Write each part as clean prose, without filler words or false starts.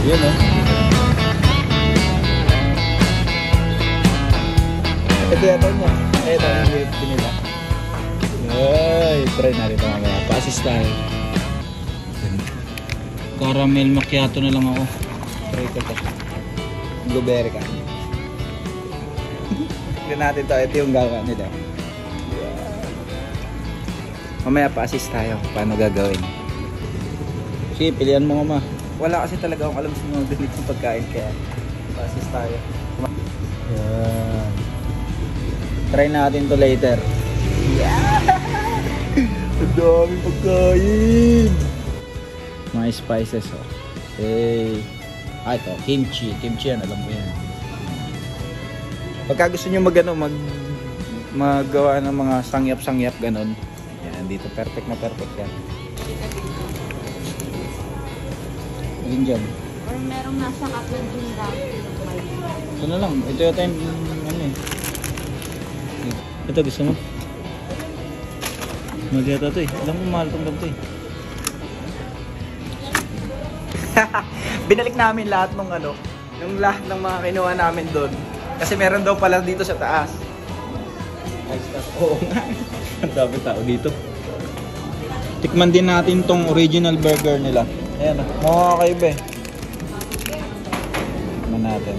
Yun o. Ito yata niya. Ito yung gift nila. Ay, try natin ito mamaya. Pa-assist tayo. Caramel macchiato na lang ako. Try ko ito. Blueberry ka. Tignan natin ito. Ito yung gawa nila. Mamaya pa-assist tayo. Paano gagawin? Sige, pilihan mo nga ma. Wala kasi talaga akong alam sa mga ganitong pagkain. Kaya pa-assist tayo. Yan. Try natin to later. Yeah! Ang daming pagkain! Mga spices oh. Okay. Ah, ito. Kimchi. Kimchi yan. Alam mo yan. Pagka gusto nyo magawa ng mga sangyap-sangyap ganon. Yan. Dito. Perfect na perfect yan. Alin dyan? Or merong nasa kaplan din daw. Ito na lang. Ito yung time. Ano eh. Ito gusto mo? Magyata ito eh. Alam mo mahal itong ganito eh. Binalik namin lahat ng ano, yung lahat ng mga kinuha namin doon. Kasi meron daw pala dito sa taas. Oo nga. Ang dami tao dito. Tikman din natin tong original burger nila. Ayan na. Mga kakaiba eh. Tikman natin.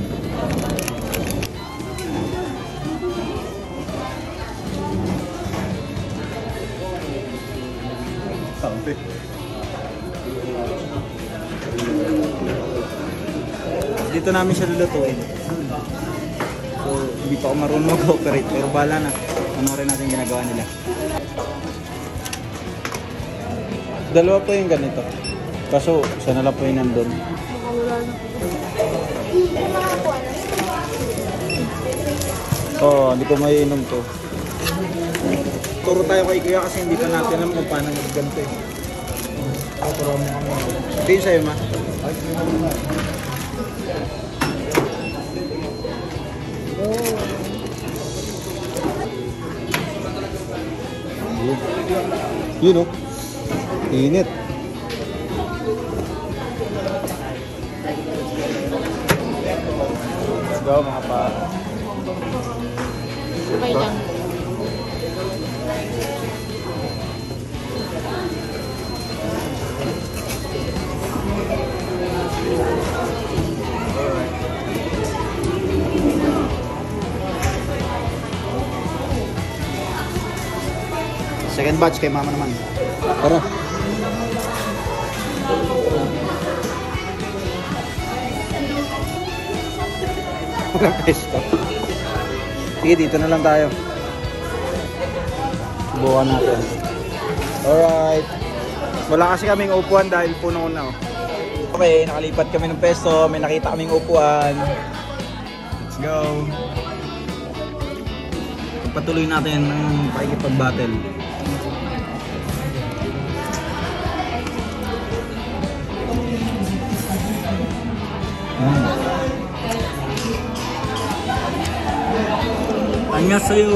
Dito namin siya lulutuin. So, hindi pa ako marunong mag-operate. Pero bahala na. Panoorin natin yung ginagawa nila. Dalawa po yung ganito. Kaso, isa na lang po yung nandun. Hindi ko maiinom to. Turo tayo kay Kuya kasi hindi pa natin alam kung paano mag-ganto eh. Ito yung sa'yo, ma? Yun o. Init. Let's go mga pa. Okay lang. Second batch kay mama naman. Tara. Walang pesto. Sige, dito na lang tayo. Subukan natin. Alright. Wala kasi kaming upuan dahil puno na. Okay, nakalipat kami ng pesto. May nakita kaming upuan. Let's go. Patuloy natin ang pakikipag-battle. 안녕하세요.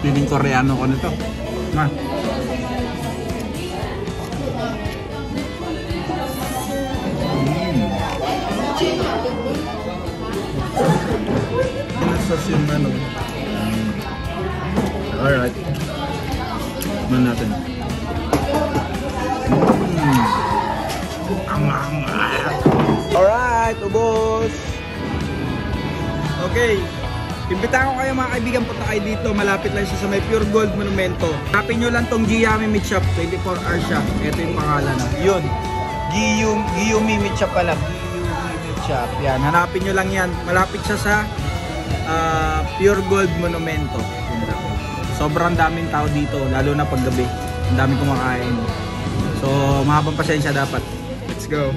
Piling Koreano ko nito. Ma. Pinasas yung ano. Alright. Tikman natin. Alright, ubos! Okay. Imbitahan ko kayo mga kaibigan, punta kayo dito. Malapit lang siya sa may Pure Gold Monumento. Hanapin nyo lang tong Giyami Meat Shop. 24 hours siya. Ito yung pangalan na. Yun. Giyumi Meat Shop pala. Giyumi Meat Shop. Yan. Hanapin nyo lang yan. Malapit siya sa Pure Gold Monumento. Sobrang daming tao dito. Lalo na paggabi. Ang daming kumakain. So, mahabang pasensya dapat. Let's go.